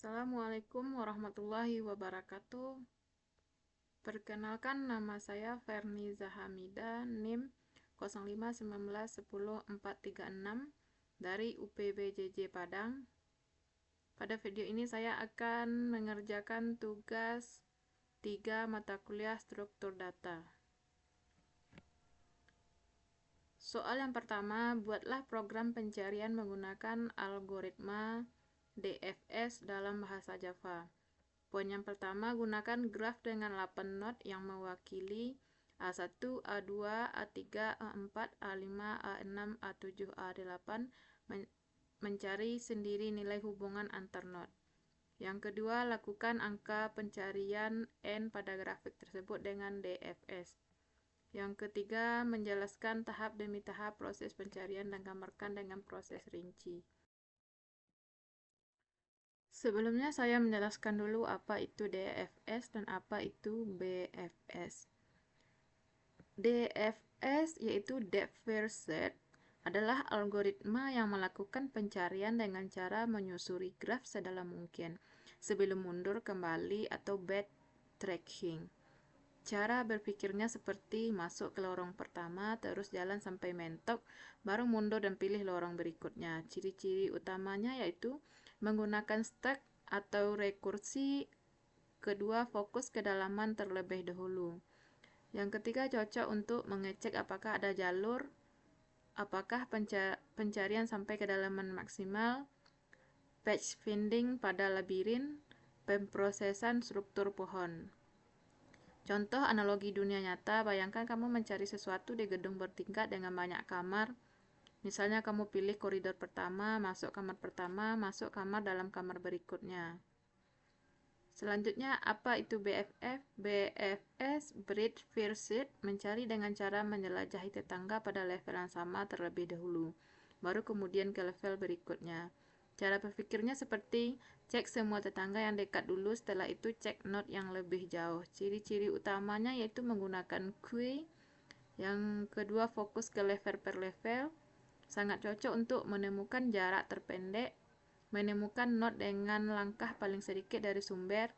Assalamualaikum warahmatullahi wabarakatuh. Perkenalkan, nama saya Ferni Zahamida, NIM 0519100436 dari UPBJJ Padang. Pada video ini saya akan mengerjakan tugas 3 mata kuliah struktur data. Soal yang pertama, buatlah program pencarian menggunakan algoritma DFS dalam bahasa Java. Poin yang pertama, gunakan graf dengan 8 not yang mewakili A1, A2, A3, A4, A5, A6, A7, A8, mencari sendiri nilai hubungan antar not. Yang kedua, lakukan angka pencarian N pada grafik tersebut dengan DFS. Yang ketiga, menjelaskan tahap demi tahap proses pencarian dan gambarkan dengan proses rinci. Sebelumnya saya menjelaskan dulu apa itu DFS dan apa itu BFS. DFS yaitu Depth First Search adalah algoritma yang melakukan pencarian dengan cara menyusuri graf sedalam mungkin sebelum mundur kembali atau backtracking. Cara berpikirnya seperti masuk ke lorong pertama, terus jalan sampai mentok, baru mundur dan pilih lorong berikutnya. Ciri-ciri utamanya yaitu menggunakan stack atau rekursi, kedua fokus kedalaman terlebih dahulu. Yang ketiga cocok untuk mengecek apakah ada jalur, apakah pencarian sampai kedalaman maksimal, patch finding pada labirin, pemrosesan struktur pohon. Contoh analogi dunia nyata, bayangkan kamu mencari sesuatu di gedung bertingkat dengan banyak kamar. Misalnya kamu pilih koridor pertama, masuk kamar pertama, masuk kamar dalam kamar berikutnya. Selanjutnya, apa itu BFF? BFS, Breadth First Search, mencari dengan cara menjelajahi tetangga pada level yang sama terlebih dahulu, baru kemudian ke level berikutnya. Cara berpikirnya seperti cek semua tetangga yang dekat dulu, setelah itu cek not yang lebih jauh. Ciri-ciri utamanya yaitu menggunakan queue. Yang kedua, fokus ke level per level. Sangat cocok untuk menemukan jarak terpendek, menemukan not dengan langkah paling sedikit dari sumber,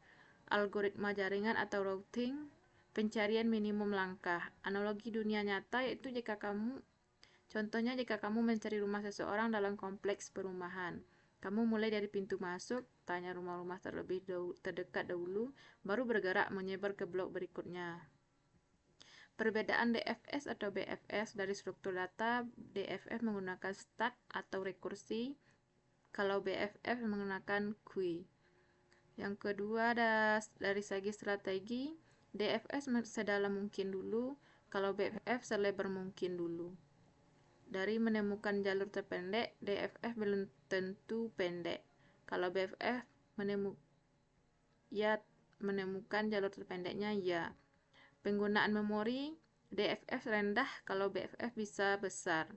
algoritma jaringan atau routing, pencarian minimum langkah. Analogi dunia nyata yaitu contohnya jika kamu mencari rumah seseorang dalam kompleks perumahan. Kamu mulai dari pintu masuk, tanya rumah-rumah terdekat dahulu, baru bergerak menyebar ke blok berikutnya. Perbedaan DFS atau BFS dari struktur data, DFS menggunakan stack atau rekursi, kalau BFF menggunakan queue. Yang kedua, dari segi strategi, DFS sedalam mungkin dulu, kalau BFF selebar mungkin dulu. Dari menemukan jalur terpendek, DFF belum tentu pendek. Kalau BFF menemukan jalur terpendeknya, ya. Penggunaan memori, DFF rendah kalau BFF bisa besar.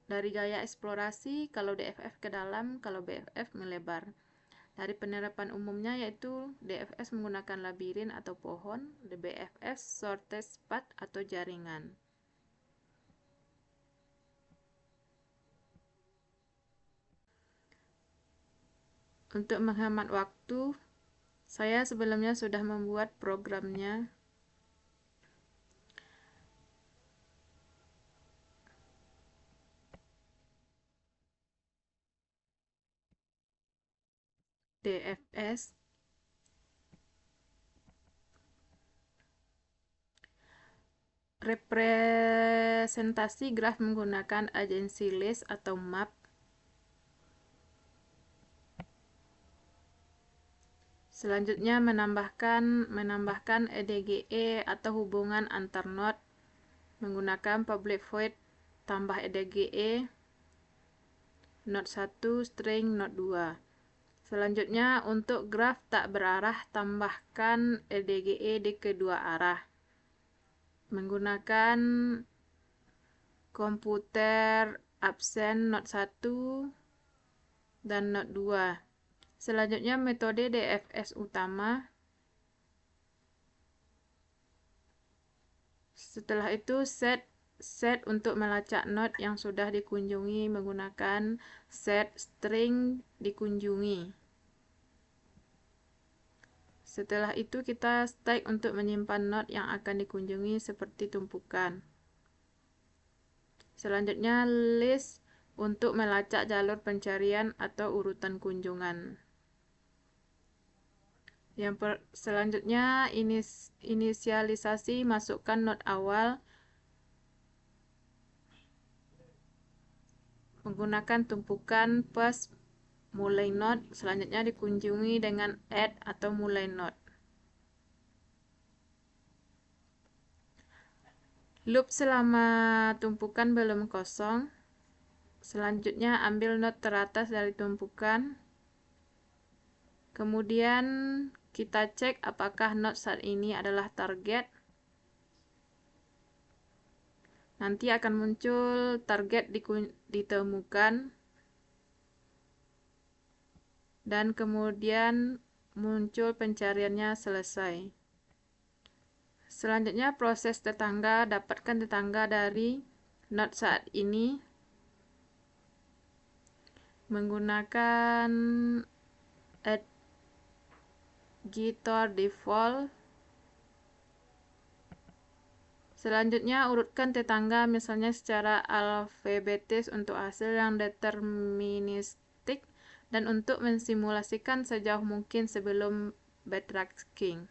Dari gaya eksplorasi, kalau DFF ke dalam, kalau BFF melebar. Dari penerapan umumnya yaitu DFS menggunakan labirin atau pohon, BFF shortest path atau jaringan. Untuk menghemat waktu, saya sebelumnya sudah membuat programnya. DFS representasi graf menggunakan agency list atau map. Selanjutnya menambahkan EDGE atau hubungan antar node menggunakan public void tambah EDGE node 1 string node 2. Selanjutnya untuk graf tak berarah tambahkan EDGE di kedua arah menggunakan komputer absen node 1 dan node 2. Selanjutnya metode DFS utama. Setelah itu set untuk melacak node yang sudah dikunjungi menggunakan set string dikunjungi. Setelah itu kita stack untuk menyimpan node yang akan dikunjungi seperti tumpukan. Selanjutnya list untuk melacak jalur pencarian atau urutan kunjungan. Selanjutnya inisialisasi, masukkan node awal menggunakan tumpukan plus mulai node, selanjutnya dikunjungi dengan add atau mulai node. Loop selama tumpukan belum kosong. Selanjutnya ambil node teratas dari tumpukan. Kemudian kita cek apakah node saat ini adalah target. Nanti akan muncul target ditemukan. Dan kemudian muncul pencariannya selesai. Selanjutnya proses tetangga, dapatkan tetangga dari node saat ini menggunakan add Gitor default. Selanjutnya urutkan tetangga misalnya secara alfabetis untuk hasil yang deterministik dan untuk mensimulasikan sejauh mungkin sebelum backtracking.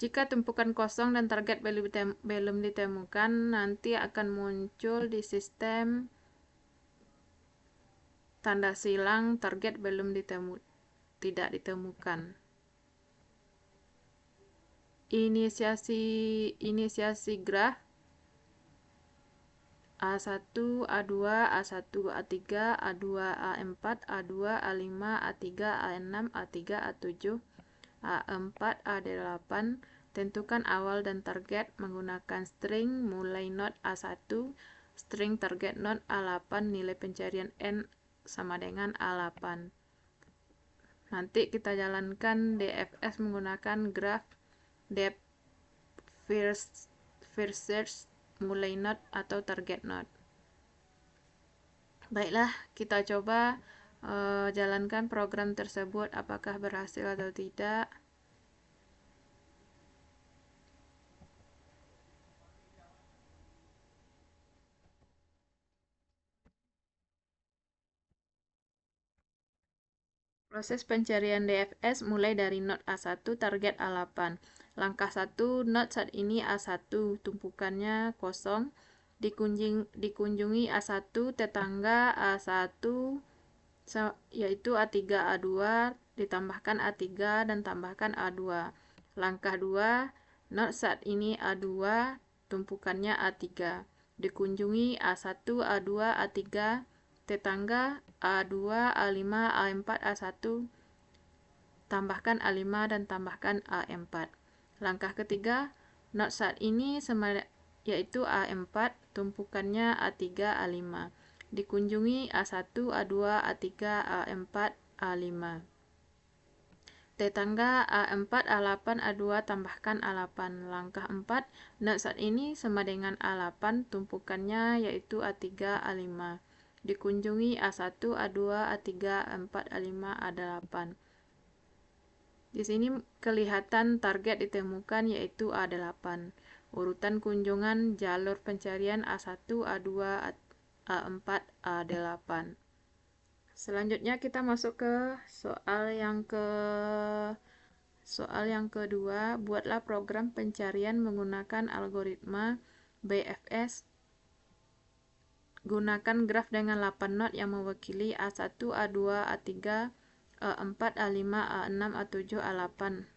Jika tumpukan kosong dan target belum ditemukan, nanti akan muncul di sistem tanda silang target tidak ditemukan. Inisiasi graf A1, A2, A1, A3, A2, A4, A2, A5, A3, A6, A3, A7, A4, A8. Tentukan awal dan target menggunakan string mulai node A1, string target node A8, nilai pencarian N sama dengan A8. Nanti kita jalankan DFS menggunakan graph depth first search mulai node atau target node. Baiklah, kita coba jalankan program tersebut apakah berhasil atau tidak. Proses pencarian DFS mulai dari node A1 target A8. Langkah 1, node saat ini A1, tumpukannya kosong. Dikunjungi A1, tetangga A1, yaitu A3, A2, ditambahkan A3 dan tambahkan A2. Langkah 2, node saat ini A2, tumpukannya A3. Dikunjungi A1, A2, A3, tetangga A2, A5, A4, A1, tambahkan A5 dan tambahkan A4. Langkah ketiga, node saat ini yaitu A4, tumpukannya A3, A5. Dikunjungi A1, A2, A3, A4, A5. Tetangga A4, A8, A2, tambahkan A8. Langkah 4, node saat ini sama dengan A8, tumpukannya yaitu A3, A5. Dikunjungi A1, A2, A3, A4, A5, A8. Di sini kelihatan target ditemukan yaitu A8. Urutan kunjungan jalur pencarian A1, A2, A4, A8. Selanjutnya kita masuk ke soal yang kedua. Buatlah program pencarian menggunakan algoritma BFS. Gunakan graf dengan 8 node yang mewakili A1, A2, A3, A4, A5, A6, A7, A8.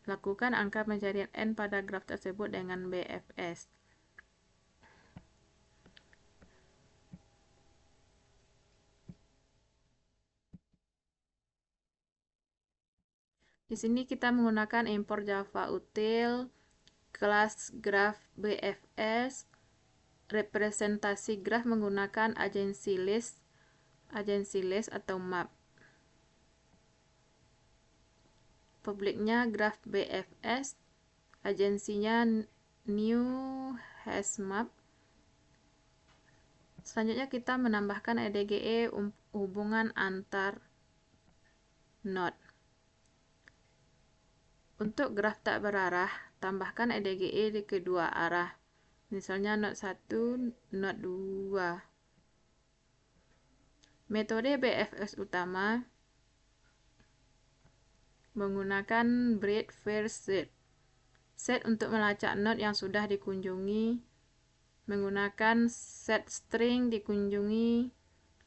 Lakukan angka pencarian N pada graf tersebut dengan BFS. Di sini kita menggunakan import Java util, kelas graf BFS, representasi graf menggunakan agency list atau map. Publiknya graf BFS, agensinya new hash map. Selanjutnya kita menambahkan EDGE hubungan antar node. Untuk graf tak berarah, tambahkan EDGE di kedua arah. Misalnya node 1, node 2. Metode BFS utama menggunakan breadth first set. Set untuk melacak node yang sudah dikunjungi, menggunakan set string dikunjungi,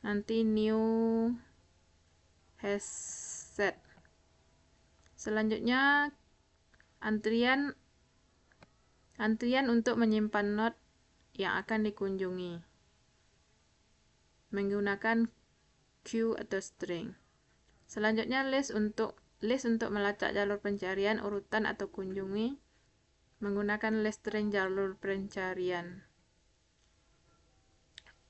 nanti new hash set. Selanjutnya antrian untuk menyimpan node yang akan dikunjungi menggunakan queue atau string. Selanjutnya list untuk melacak jalur pencarian urutan atau kunjungi menggunakan list string jalur pencarian.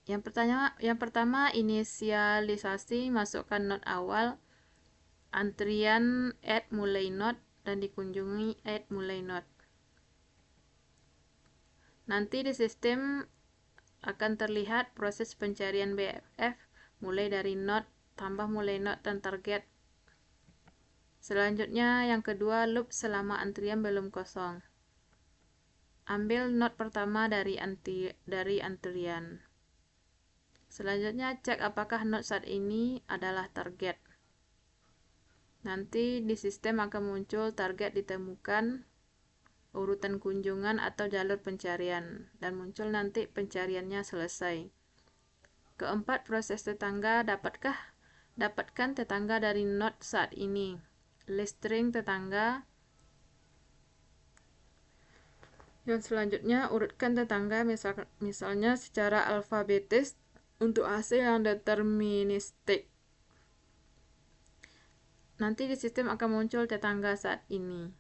Yang pertama inisialisasi, masukkan node awal, antrian add mulai node dan dikunjungi add mulai node. Nanti di sistem akan terlihat proses pencarian BFF mulai dari node, tambah mulai node dan target. Selanjutnya yang kedua, loop selama antrian belum kosong. Ambil node pertama dari antrian. Selanjutnya cek apakah node saat ini adalah target. Nanti di sistem akan muncul target ditemukan, urutan kunjungan atau jalur pencarian, dan muncul nanti pencariannya selesai. Keempat, proses tetangga. Dapatkan tetangga dari node saat ini. List string tetangga. Yang selanjutnya, urutkan tetangga misalnya secara alfabetis untuk hasil yang deterministik. Nanti di sistem akan muncul tetangga saat ini.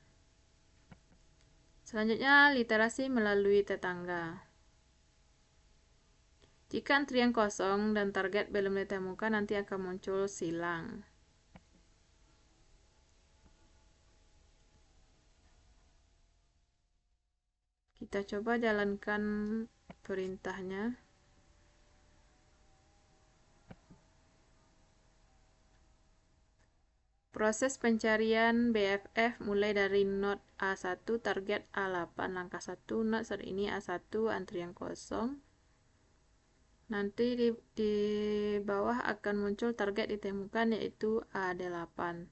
Selanjutnya, literasi melalui tetangga. Jika antrian kosong dan target belum ditemukan, nanti akan muncul silang. Kita coba jalankan perintahnya. Proses pencarian BFF mulai dari node A1, target A8, langkah 1, node saat ini A1, antrian kosong. Nanti di bawah akan muncul target ditemukan, yaitu A8.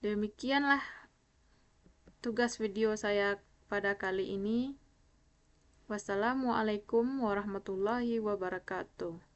Demikianlah tugas video saya pada kali ini. Wassalamualaikum warahmatullahi wabarakatuh.